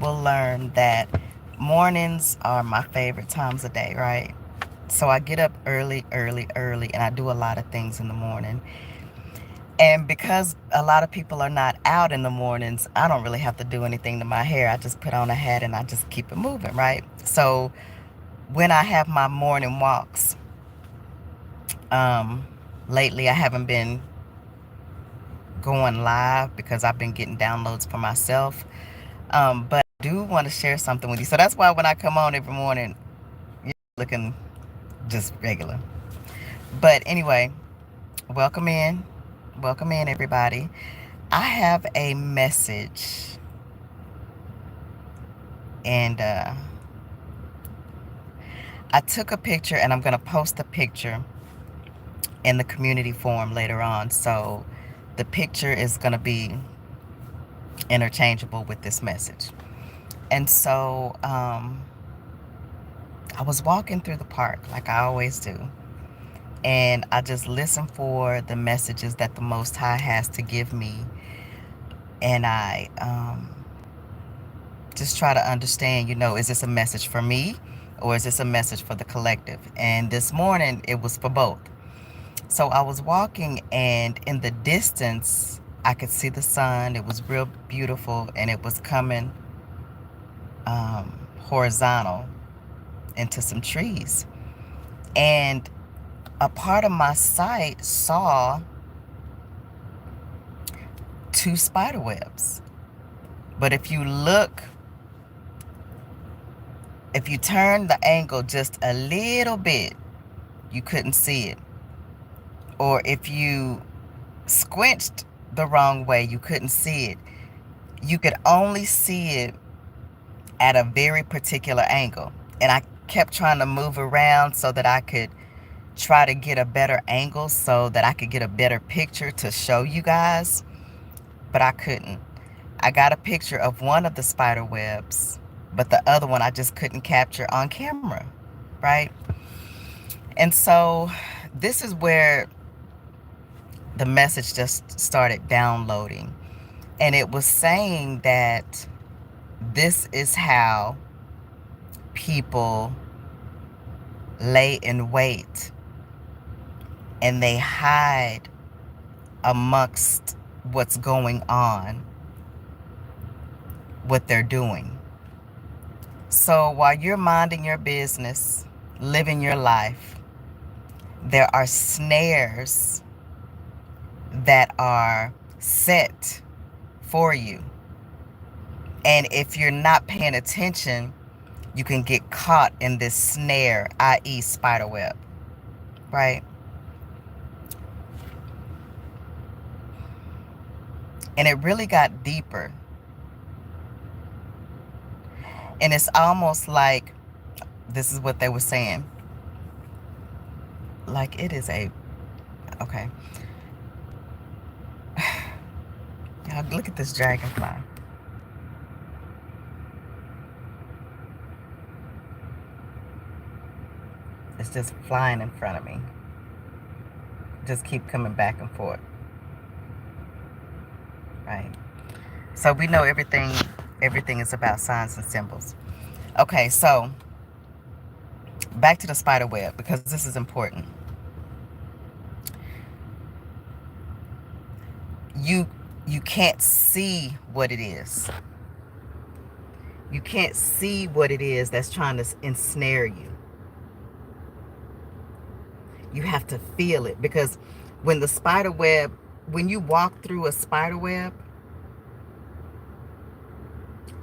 will learn that mornings are my favorite times of day, right? So I get up early, early, early, and I do a lot of things in the morning. And because a lot of people are not out in the mornings, I don't really have to do anything to my hair. I just put on a hat and I just keep it moving, right? So when I have my morning walks, um, lately I haven't been going live because I've been getting downloads for myself. But I do want to share something with you. So that's why when I come on every morning, you're looking just regular. But anyway, welcome in. Welcome in, everybody. I have a message, and I took a picture, and I'm going to post the picture in the community forum later on. So the picture is going to be interchangeable with this message. And so I was walking through the park like I always do. And I just listen for the messages that the Most High has to give me. And I just try to understand, is this a message for me or is this a message for the collective? And this morning it was for both. So I was walking, and in the distance I could see the sun. It was real beautiful, and it was coming horizontal into some trees. And a part of my sight saw two spider webs. But if you turn the angle just a little bit, you couldn't see it. Or if you squinched the wrong way, you couldn't see it. You could only see it at a very particular angle. And I kept trying to move around so that I could try to get a better angle so that I could get a better picture to show you guys. But I couldn't. I got a picture of one of the spider webs, but the other one I just couldn't capture on camera, right? And so this is where the message just started downloading. And it was saying that this is how people lay in wait and they hide amongst what's going on, what they're doing. So while you're minding your business, living your life, there are snares that are set for you. And if you're not paying attention, you can get caught in this snare, i.e. spider web, right? And it really got deeper. And it's almost like, this is what they were saying. Like it is okay. Y'all look at this dragonfly. It's just flying in front of me. Just keep coming back and forth. Right. So we know everything is about signs and symbols. Okay, so back to the spider web, because this is important. You can't see what it is. You can't see what it is that's trying to ensnare you. You have to feel it, because when you walk through a spider web,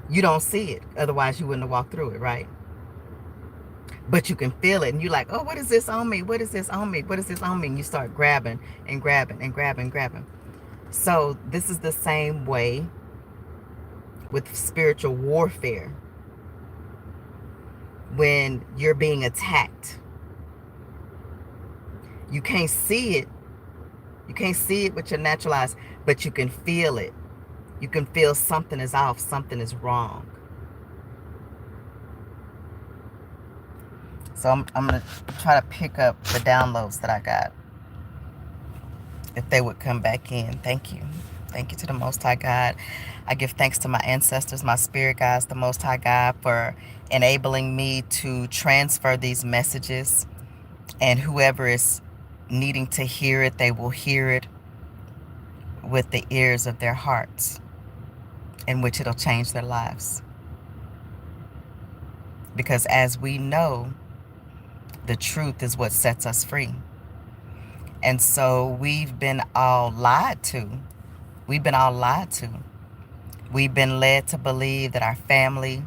you don't see it. Otherwise, you wouldn't have walked through it, right? But you can feel it, and you're like, oh, what is this on me? What is this on me? What is this on me? And you start grabbing and grabbing and grabbing and grabbing. So this is the same way with spiritual warfare. When you're being attacked, you can't see it. You can't see it with your natural eyes, but you can feel it. You can feel something is off, something is wrong. So I'm going to try to pick up the downloads that I got. If they would come back in. Thank you. Thank you to the Most High God. I give thanks to my ancestors, my spirit guides, the Most High God, for enabling me to transfer these messages. And whoever is needing to hear it, they will hear it with the ears of their hearts, in which it'll change their lives. Because as we know, the truth is what sets us free. And so we've been all lied to. We've been all lied to. We've been led to believe that our family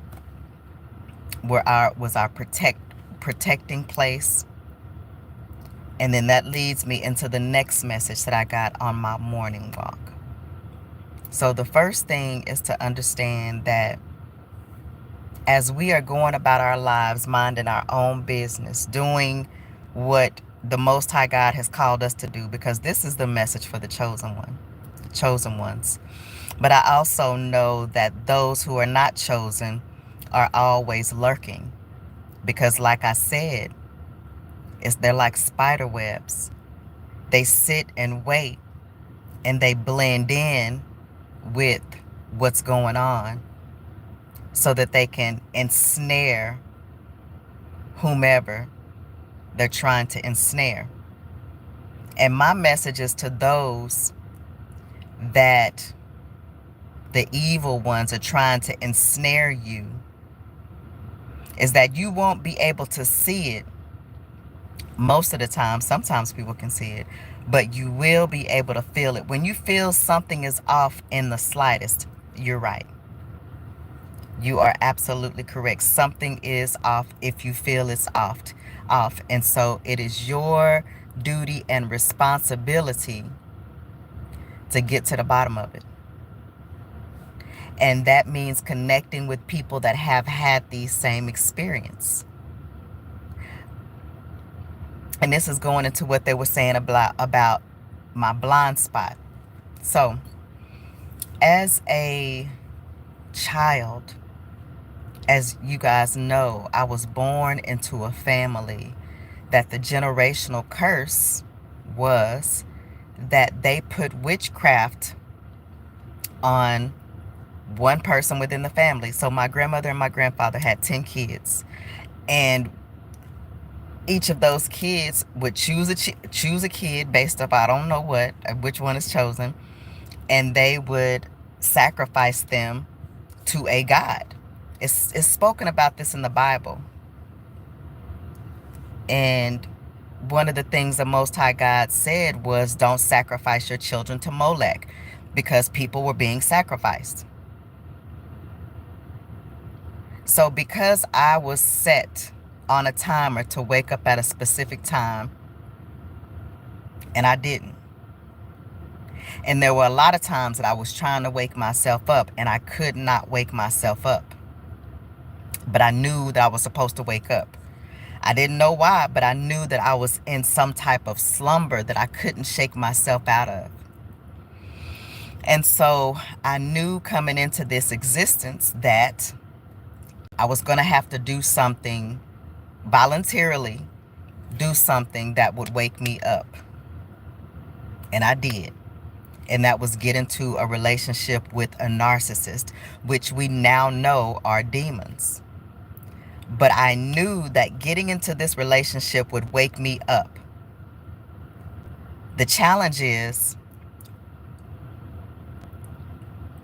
was our protecting place. And then that leads me into the next message that I got on my morning walk. So the first thing is to understand that as we are going about our lives, minding our own business, doing what the Most High God has called us to do, because this is the message for the chosen ones. But I also know that those who are not chosen are always lurking, because like I said, they're like spider webs. They sit and wait, and they blend in with what's going on so that they can ensnare whomever they're trying to ensnare. And my message is to those that the evil ones are trying to ensnare you, is that you won't be able to see it most of the time. Sometimes people can see it, but you will be able to feel it. When you feel something is off in the slightest, you're right. You are absolutely correct. Something is off if you feel it's off. And so it is your duty and responsibility to get to the bottom of it. And that means connecting with people that have had the same experience. And this is going into what they were saying about my blind spot. So, as a child, as you guys know, I was born into a family that the generational curse was that they put witchcraft on one person within the family. So my grandmother and my grandfather had 10 kids. And each of those kids would choose a kid based off, I don't know what, which one is chosen. And they would sacrifice them to a god. It's spoken about this in the Bible. And one of the things the Most High God said was, don't sacrifice your children to Molech, because people were being sacrificed. So because I was set on a timer to wake up at a specific time, and I didn't. And there were a lot of times that I was trying to wake myself up and I could not wake myself up. But I knew that I was supposed to wake up. I didn't know why, but I knew that I was in some type of slumber that I couldn't shake myself out of. And so I knew coming into this existence that I was going to have to do something voluntarily, do something that would wake me up. And I did. And that was get into a relationship with a narcissist, which we now know are demons. But I knew that getting into this relationship would wake me up. The challenge is,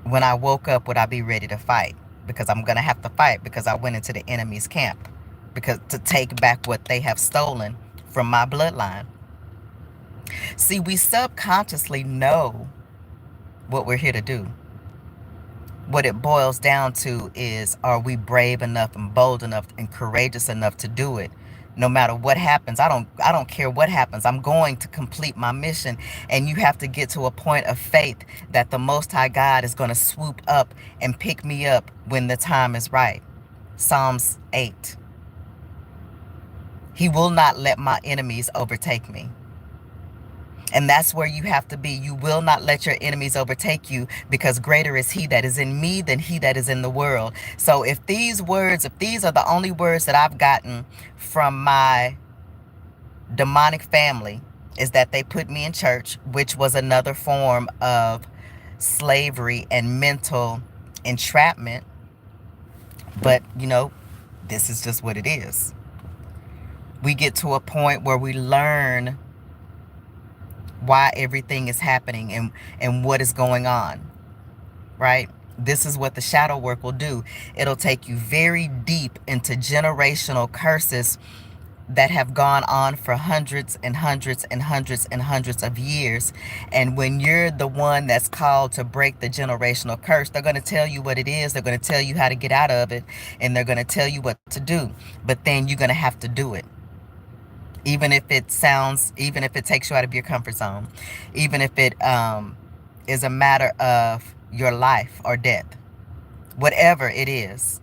when I woke up, would I be ready to fight? Because I'm going to have to fight, because I went into the enemy's camp, because to take back what they have stolen from my bloodline. See, we subconsciously know what we're here to do. What it boils down to is, are we brave enough and bold enough and courageous enough to do it? No matter what happens, I don't care what happens. I'm going to complete my mission. And you have to get to a point of faith that the Most High God is going to swoop up and pick me up when the time is right. Psalms 8. He will not let my enemies overtake me. And that's where you have to be. You will not let your enemies overtake you, because greater is he that is in me than he that is in the world. So if these are the only words that I've gotten from my demonic family, is that they put me in church, which was another form of slavery, and mental entrapment. But, this is just what it is. We get to a point where we learn why everything is happening and what is going on, right? This is what the shadow work will do. It'll take you very deep into generational curses that have gone on for hundreds and hundreds and hundreds and hundreds of years. And when you're the one that's called to break the generational curse, they're going to tell you what it is. They're going to tell you how to get out of it. And they're going to tell you what to do. But then you're going to have to do it. Even if it takes you out of your comfort zone. Even if it is a matter of your life or death. Whatever it is.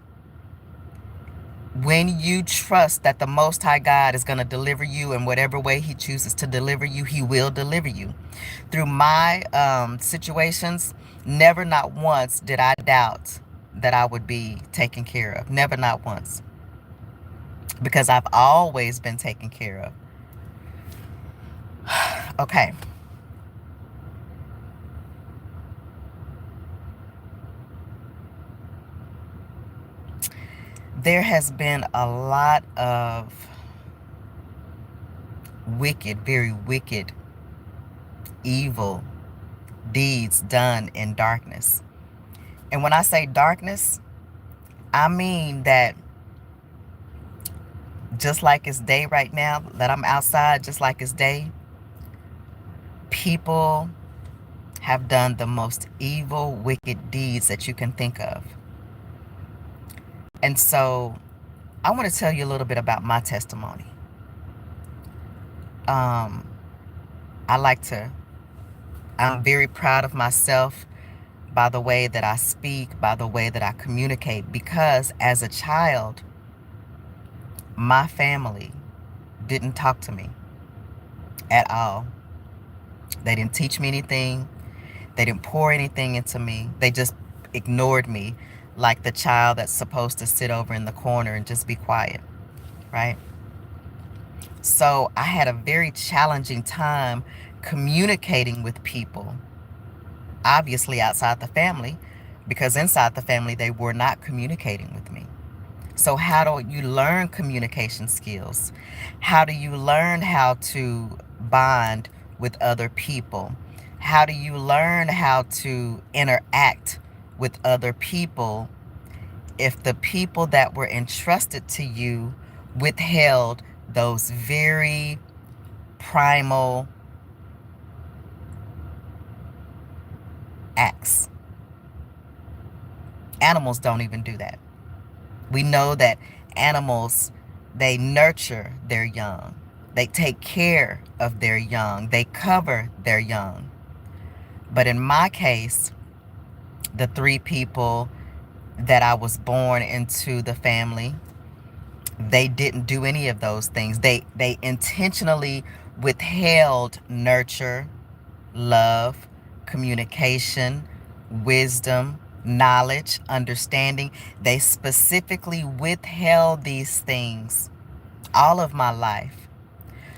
When you trust that the Most High God is going to deliver you in whatever way he chooses to deliver you, he will deliver you. Through my situations, never not once did I doubt that I would be taken care of. Never not once. Because I've always been taken care of. Okay. There has been a lot of wicked, very wicked, evil deeds done in darkness. And when I say darkness, I mean that just like it's day right now, that I'm outside, just like it's day, people have done the most evil, wicked deeds that you can think of. And so I want to tell you a little bit about my testimony. I'm very proud of myself by the way that I speak, by the way that I communicate, because as a child, my family didn't talk to me at all. They didn't teach me anything. They didn't pour anything into me. They just ignored me like the child that's supposed to sit over in the corner and just be quiet, right? So I had a very challenging time communicating with people, obviously outside the family, because inside the family, they were not communicating with me. So how do you learn communication skills? How do you learn how to bond with other people? How do you learn how to interact with other people if the people that were entrusted to you withheld those very primal acts? Animals don't even do that. We know that animals, they nurture their young. They take care of their young. They cover their young. But in my case, the three people that I was born into the family, they didn't do any of those things. They intentionally withheld nurture, love, communication, wisdom, knowledge, understanding. They specifically withheld these things all of my life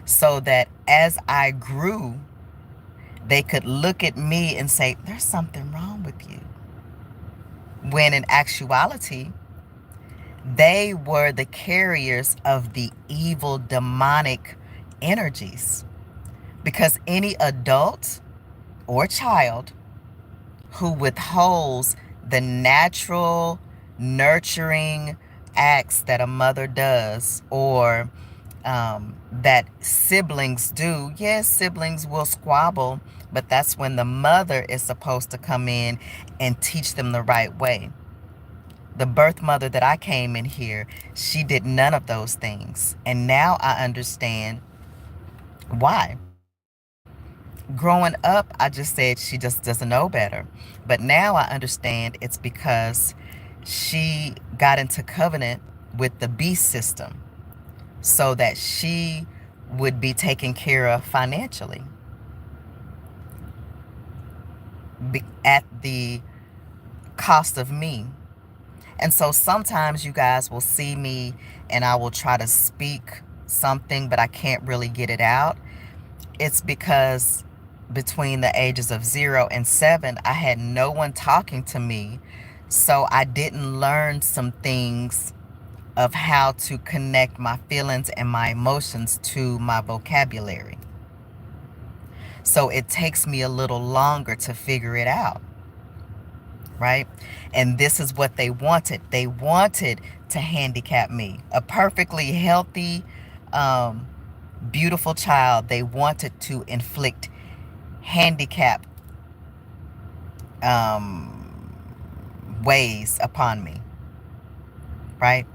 so that as I grew, they could look at me and say, there's something wrong with you. When in actuality, they were the carriers of the evil demonic energies. Because any adult or child who withholds the natural nurturing acts that a mother does, or that siblings do. Yes, siblings will squabble, but that's when the mother is supposed to come in and teach them the right way. The birth mother that I came in here, she did none of those things. And now I understand why. Growing up, I just said she just doesn't know better. But now I understand it's because she got into covenant with the beast system so that she would be taken care of financially at the cost of me. And so sometimes you guys will see me and I will try to speak something, but I can't really get it out. It's because between the ages of 0 and 7, I had no one talking to me. So I didn't learn some things of how to connect my feelings and my emotions to my vocabulary. So it takes me a little longer to figure it out, right? And this is what they wanted. They wanted to handicap me. A perfectly healthy, beautiful child. They wanted to inflict handicap ways upon me, right?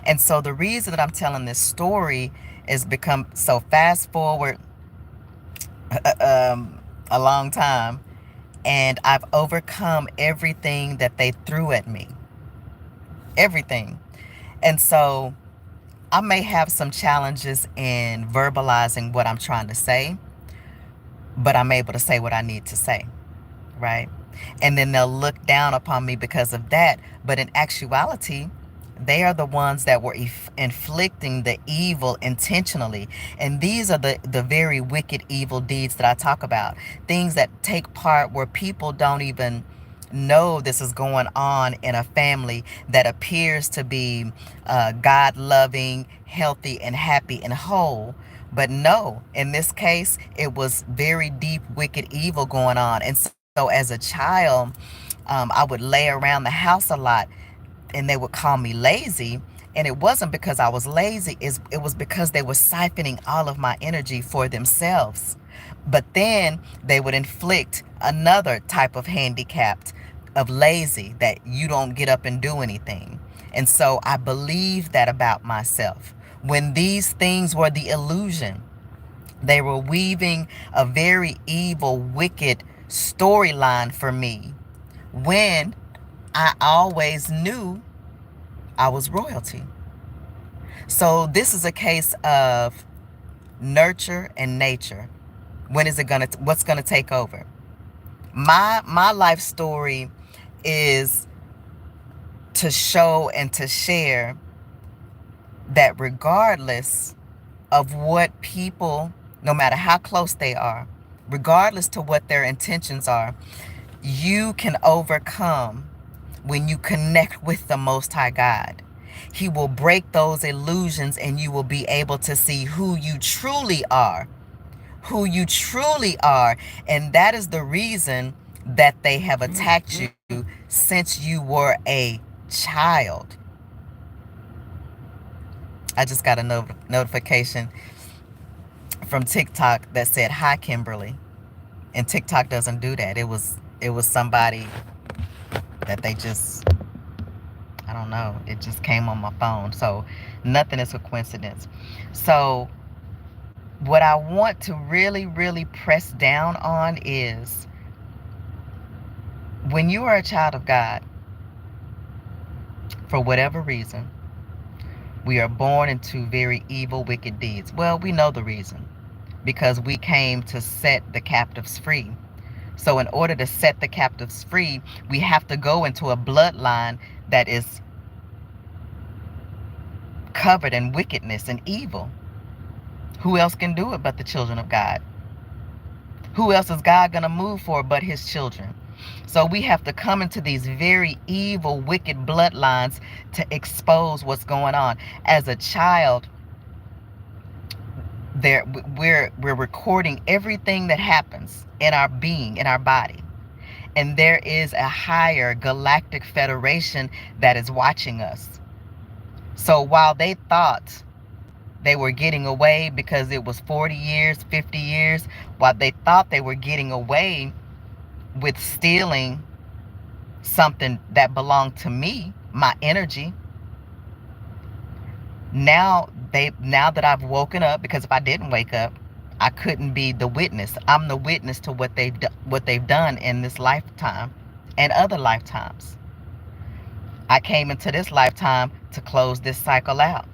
And so the reason that I'm telling this story is become so fast forward a long time, and I've overcome everything that they threw at me. Everything. And so I may have some challenges in verbalizing what I'm trying to say, but I'm able to say what I need to say, right? And then they'll look down upon me because of that. But in actuality, they are the ones that were inflicting the evil intentionally. And these are the very wicked, evil deeds that I talk about. Things that take part where people don't even know this is going on in a family that appears to be God-loving, healthy, and happy and whole. But no, in this case, it was very deep, wicked evil going on. And so as a child, I would lay around the house a lot, and they would call me lazy. And it wasn't because I was lazy. It was because they were siphoning all of my energy for themselves. But then they would inflict another type of handicapped of lazy, that you don't get up and do anything. And so I believe that about myself. When these things were the illusion, they were weaving a very evil, wicked storyline for me, when I always knew I was royalty. So this is a case of nurture and nature. When is it what's gonna take over? My life story is to show and to share that regardless of what people, no matter how close they are, regardless to what their intentions are, you can overcome when you connect with the Most High God. He will break those illusions, and you will be able to see who you truly are. Who you truly are. And that is the reason that they have attacked you since you were a child. I just got a notification from TikTok that said, "Hi, Kimberly." And TikTok doesn't do that. It was somebody that they just, I don't know, it just came on my phone. So nothing is a coincidence. So what I want to really, really press down on is, when you are a child of God, for whatever reason, we are born into very evil, wicked deeds. Well, we know the reason. Because we came to set the captives free. So in order to set the captives free, we have to go into a bloodline that is covered in wickedness and evil. Who else can do it but the children of God? Who else is God going to move for but his children? So we have to come into these very evil, wicked bloodlines to expose what's going on. As a child, we're recording everything that happens in our being, in our body. And there is a higher galactic federation that is watching us. So while they thought they were getting away because it was 40 years, 50 years, while they thought they were getting away with stealing something that belonged to me, my energy, now that I've woken up, because if I didn't wake up, I couldn't be the witness. I'm the witness to what they've done in this lifetime and other lifetimes. I came into this lifetime to close this cycle out,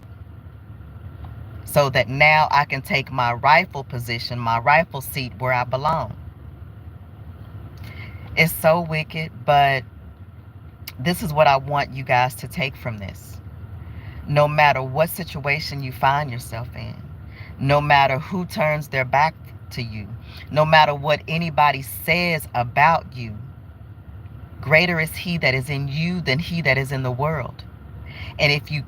so that now I can take my rightful position, my rightful seat where I belong. It's so wicked, but this is what I want you guys to take from this. No matter what situation you find yourself in, no matter who turns their back to you, no matter what anybody says about you, greater is he that is in you than he that is in the world. And if you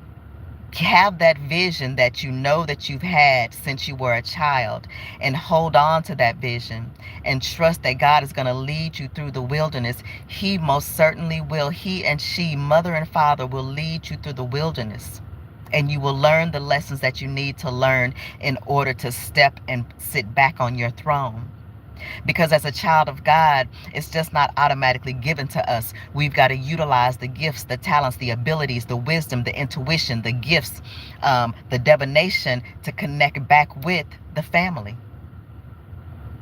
have that vision that you know that you've had since you were a child, and hold on to that vision and trust that God is going to lead you through the wilderness, he most certainly will. He and she, mother and father, will lead you through the wilderness, and you will learn the lessons that you need to learn in order to step and sit back on your throne. Because as a child of God, it's just not automatically given to us. We've got to utilize the gifts, the talents, the abilities, the wisdom, the intuition, the gifts, the divination to connect back with the family.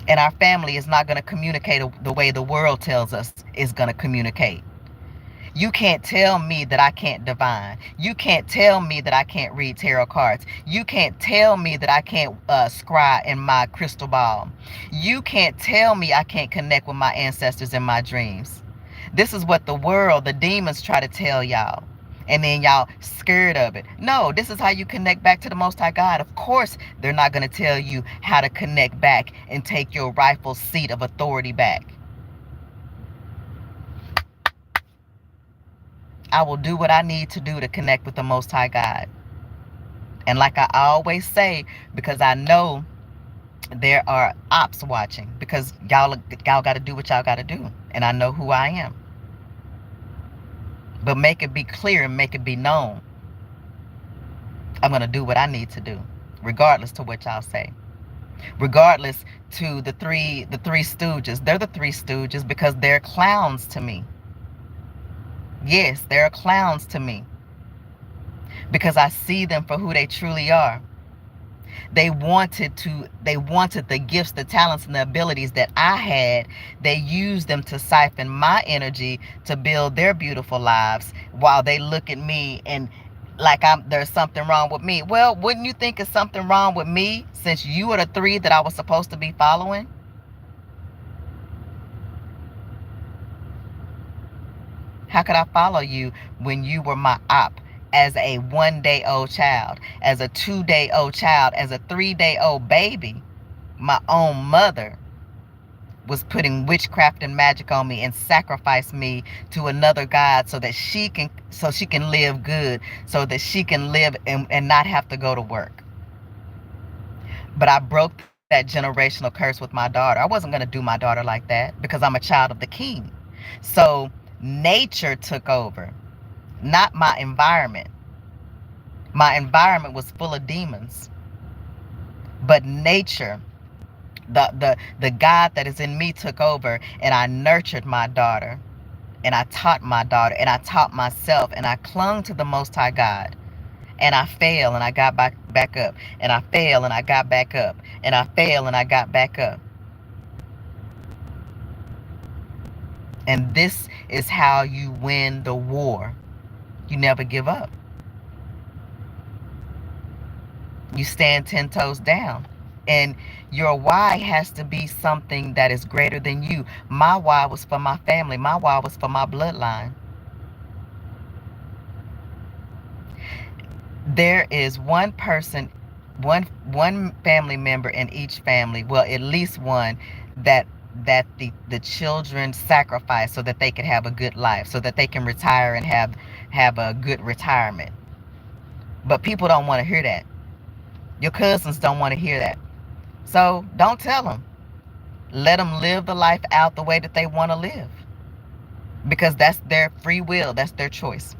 And our family is not going to communicate the way the world tells us is going to communicate. You can't tell me that I can't divine. You can't tell me that I can't read tarot cards. You can't tell me that I can't scry in my crystal ball. You can't tell me I can't connect with my ancestors in my dreams. This is what the world, the demons, try to tell y'all. And then y'all scared of it. No, this is how you connect back to the Most High God. Of course, they're not going to tell you how to connect back and take your rightful seat of authority back. I will do what I need to do to connect with the Most High God. And like I always say, because I know there are ops watching, because y'all got to do what y'all got to do. And I know who I am. But make it be clear and make it be known. I'm going to do what I need to do, regardless to what y'all say. Regardless to the three stooges. They're the three stooges because they're clowns to me. Yes, they're clowns to me. Because I see them for who they truly are. They wanted the gifts, the talents, and the abilities that I had. They used them to siphon my energy to build their beautiful lives, while they look at me and like there's something wrong with me. Well, wouldn't you think there's something wrong with me, since you are the three that I was supposed to be following? How could I follow you when you were my op? As a 1-day-old child, as a 2-day-old child, as a 3-day-old baby, my own mother was putting witchcraft and magic on me and sacrificed me to another god so she can live good, so that she can live and not have to go to work. But I broke that generational curse with my daughter. I wasn't going to do my daughter like that, because I'm a child of the King. So nature took over, not my environment. My environment was full of demons. But nature, the God that is in me, took over, and I nurtured my daughter, and I taught my daughter, and I taught myself, and I clung to the Most High God. And I fell and I got back up. And I fell and I got back up. And I fell and I got back up. And this is how you win the war. You never give up. You stand 10 toes down. And your why has to be something that is greater than you. My why was for my family. My why was for my bloodline. There is one person, one family member in each family, well, at least one, that the children sacrifice so that they can have a good life, so that they can retire and have a good retirement. But people don't want to hear that. Your cousins don't want to hear that. So don't tell them. Let them live the life out the way that they want to live. Because that's their free will. That's their choice.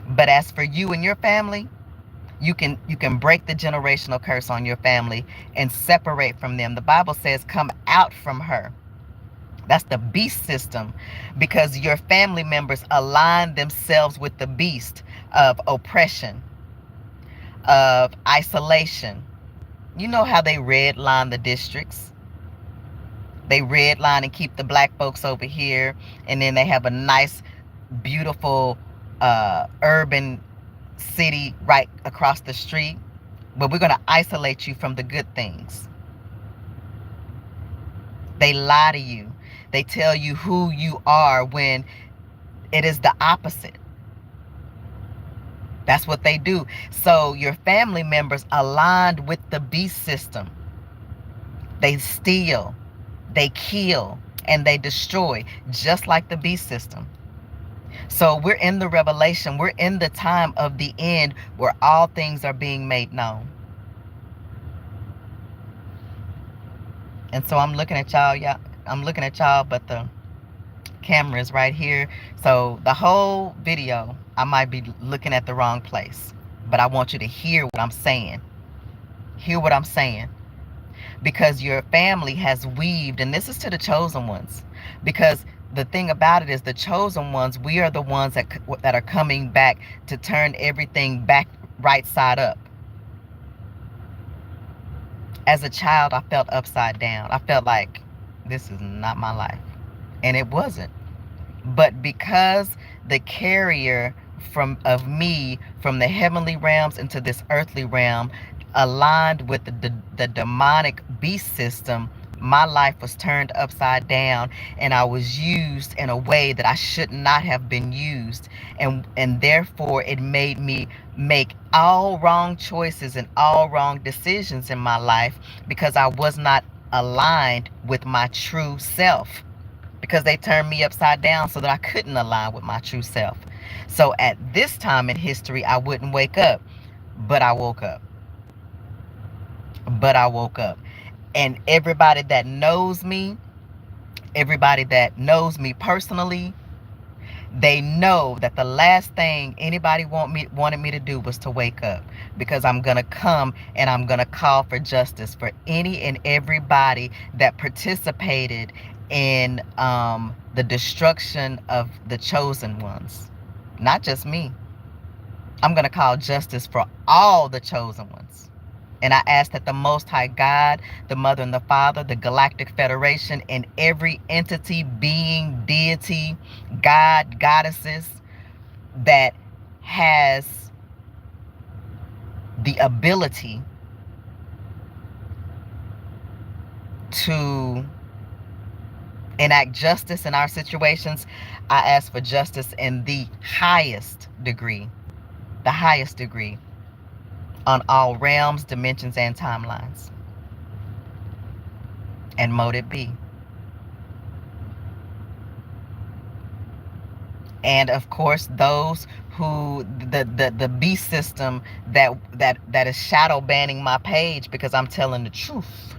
But as for you and your family, you can break the generational curse on your family and separate from them. The Bible says, come out from her. That's the beast system, because your family members align themselves with the beast of oppression, of isolation. You know how they redline the districts? They redline and keep the black folks over here, and then they have a nice, beautiful urban city right across the street. But we're going to isolate you from the good things. They lie to you. They tell you who you are when it is the opposite. That's what they do. So your family members aligned with the beast system. They steal, they kill, and they destroy, just like the beast system. So we're in the revelation. We're in the time of the end where all things are being made known. And so I'm looking at y'all. I'm looking at y'all, but the camera is right here. So the whole video, I might be looking at the wrong place. But I want you to hear what I'm saying. Hear what I'm saying. Because your family has weaved, and this is to the chosen ones. Because the thing about it is, the chosen ones, we are the ones that are coming back to turn everything back right side up. As a child, I felt upside down. I felt like this is not my life. And it wasn't. But because the carrier of me from the heavenly realms into this earthly realm aligned with the demonic beast system, my life was turned upside down, and I was used in a way that I should not have been used. And therefore it made me make all wrong choices and all wrong decisions in my life, because I was not aligned with my true self. Because they turned me upside down so that I couldn't align with my true self. So at this time in history, I wouldn't wake up, but I woke up. But I woke up. And everybody that knows me personally, they know that the last thing anybody wanted me to do was to wake up. Because I'm going to come and I'm going to call for justice for any and everybody that participated in the destruction of the chosen ones. Not just me. I'm going to call justice for all the chosen ones. And I ask that the Most High God, the Mother and the Father, the Galactic Federation, and every entity, being, deity, God, goddesses that has the ability to enact justice in our situations, I ask for justice in the highest degree on all realms, dimensions, and timelines. And mote it be. And of course, those who the beast system that is shadow banning my page because I'm telling the truth.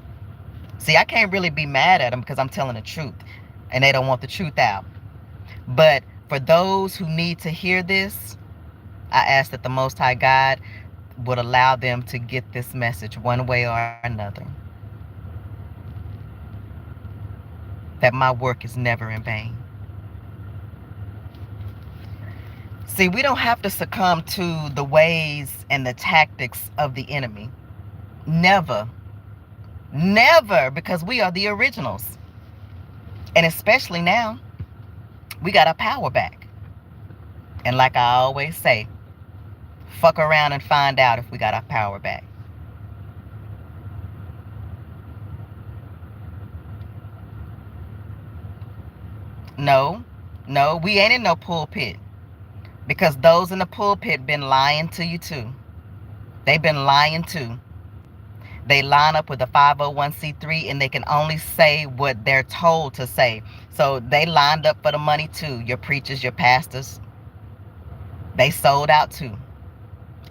See, I can't really be mad at them because I'm telling the truth, and they don't want the truth out. But for those who need to hear this, I ask that the Most High God would allow them to get this message one way or another. That my work is never in vain. See, we don't have to succumb to the ways and the tactics of the enemy. Never. Never, because we are the originals. And especially now, we got our power back. And like I always say, fuck around and find out if we got our power back. No, we ain't in no pulpit. Because those in the pulpit been lying to you too. They've been lying too. They line up with the 501c3 and they can only say what they're told to say. So they lined up for the money too. Your preachers, your pastors, they sold out too.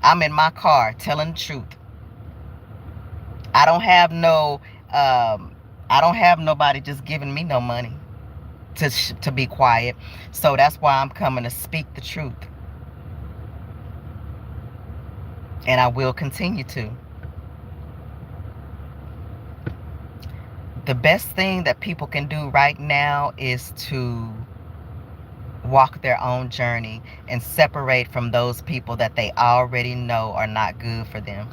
I'm in my car telling the truth. I don't have nobody just giving me no money to be quiet. So that's why I'm coming to speak the truth. And I will continue to. The best thing that people can do right now is to walk their own journey and separate from those people that they already know are not good for them.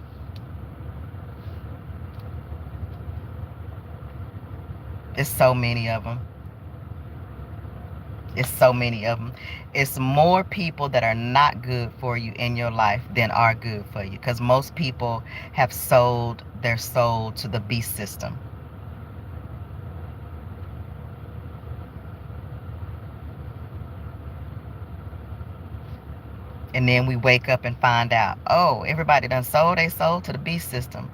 It's so many of them. It's so many of them. It's more people that are not good for you in your life than are good for you. Because most people have sold their soul to the beast system. And then we wake up and find out, oh, everybody done sold their soul to the beast system.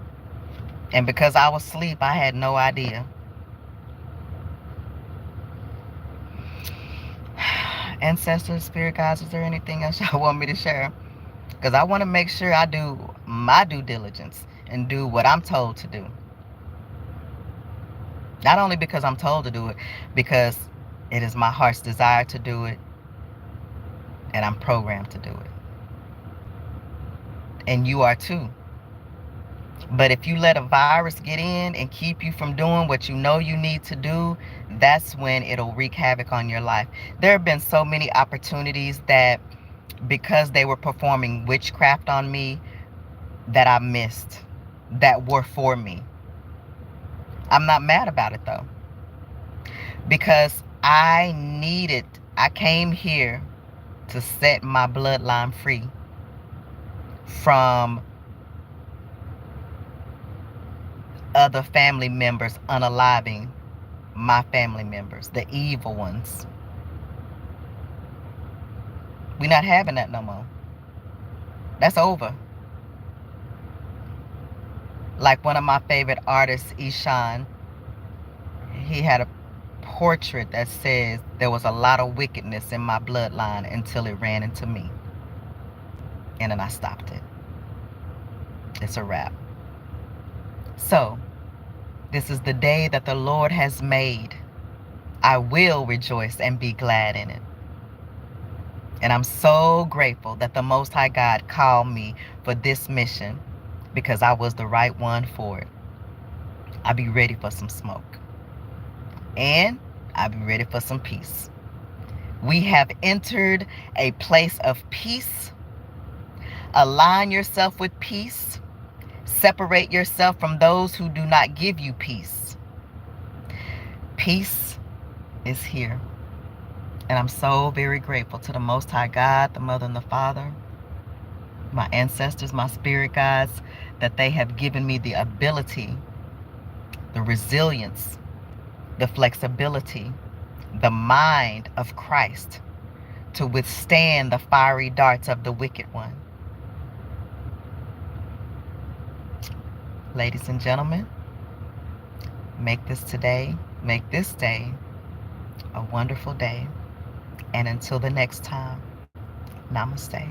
And because I was asleep, I had no idea. Ancestors, spirit guides, is there anything else y'all want me to share? Because I want to make sure I do my due diligence and do what I'm told to do. Not only because I'm told to do it, because it is my heart's desire to do it, and I'm programmed to do it. And you are too. But if you let a virus get in and keep you from doing what you know you need to do, that's when it'll wreak havoc on your life. There have been so many opportunities that, because they were performing witchcraft on me, that I missed, that were for me. I'm not mad about it though, because I came here to set my bloodline free from other family members unaliving my family members, the evil ones. We're not having that no more. That's over. Like one of my favorite artists, Ishan, he had a portrait that says there was a lot of wickedness in my bloodline until it ran into me. And then I stopped it. It's a wrap. So, this is the day that the Lord has made. I will rejoice and be glad in it. And I'm so grateful that the Most High God called me for this mission, because I was the right one for it. I'll be ready for some smoke. And I'll be ready for some peace. We have entered a place of peace. Align yourself with peace. Separate yourself from those who do not give you peace. Peace is here. And I'm so very grateful to the Most High God, the Mother and the Father, my ancestors, my spirit guides, that they have given me the ability, the resilience, the flexibility, the mind of Christ to withstand the fiery darts of the wicked one. Ladies and gentlemen, make this day a wonderful day. And until the next time, namaste.